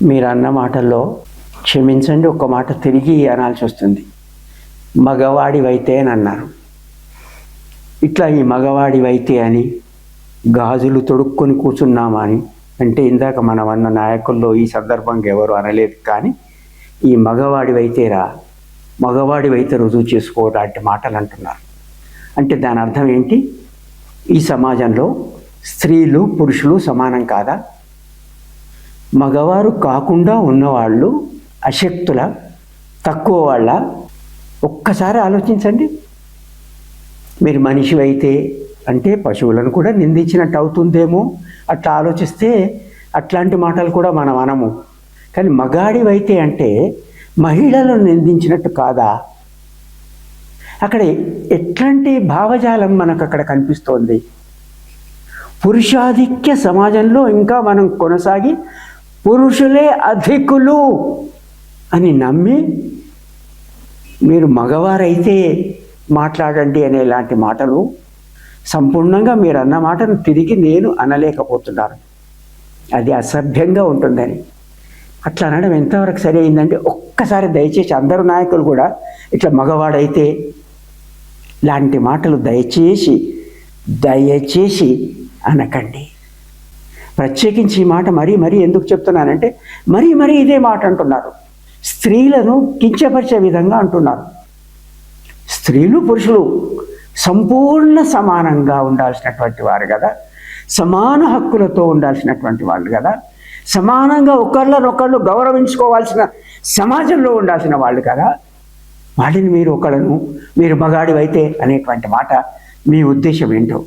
మీరు అన్న మాటల్లో క్షమించండి, ఒక్క మాట తిరిగి అనాల్సి వస్తుంది. మగవాడివైతే అని అన్నారు. ఇట్లా ఈ మగవాడివైతే అని గాజులు తొడుక్కొని కూర్చున్నామా అని అంటే ఇందాక మనం అన్న నాయకుల్లో ఈ సందర్భంగా ఎవరు అనలేదు. కానీ ఈ మగవాడివైతేరా, మగవాడివైతే రుజువు చేసుకో లాంటి మాటలు అంటున్నారు. అంటే దాని అర్థం ఏంటి? ఈ సమాజంలో స్త్రీలు పురుషులు సమానం కాదా? మగవారు కాకుండా ఉన్నవాళ్ళు అశక్తుల, తక్కువ వాళ్ళ? ఒక్కసారి ఆలోచించండి. మీరు మనిషివైతే అంటే పశువులను కూడా నిందించినట్టు అవుతుందేమో, అట్లా ఆలోచిస్తే అట్లాంటి మాటలు కూడా మనం అనము. కానీ మగాడివైతే అంటే మహిళలను నిందించినట్టు కాదా? అక్కడ ఎట్లాంటి భావజాలం మనకు అక్కడ కనిపిస్తోంది? పురుషాధిక్య సమాజంలో ఇంకా మనం కొనసాగి పురుషులే అధికులు అని నమ్మి మీరు మగవారైతే మాట్లాడండి అనేలాంటి మాటలు సంపూర్ణంగా మీరు అన్న మాటను తిరిగి నేను అనలేకపోతున్నాను. అది అసభ్యంగా ఉంటుందని. అట్లా అనడం ఎంతవరకు సరి అయిందంటే ఒక్కసారి దయచేసి అందరు నాయకులు కూడా ఇట్లా మగవాడైతే లాంటి మాటలు దయచేసి అనకండి. ప్రత్యేకించి ఈ మాట మరీ ఎందుకు చెప్తున్నానంటే మరీ ఇదే మాట అంటున్నారు. స్త్రీలను కించపరిచే విధంగా అంటున్నారు. స్త్రీలు పురుషులు సంపూర్ణ సమానంగా ఉండాల్సినటువంటి వారు కదా, సమాన హక్కులతో ఉండాల్సినటువంటి వాళ్ళు కదా, సమానంగా ఒకళ్ళనొకళ్ళు గౌరవించుకోవాల్సిన సమాజంలో ఉండాల్సిన వాళ్ళు కదా. వాళ్ళని మీరు ఒకళ్ళను మీరు మగాడివైతే అనేటువంటి మాట మీ ఉద్దేశం ఏంటో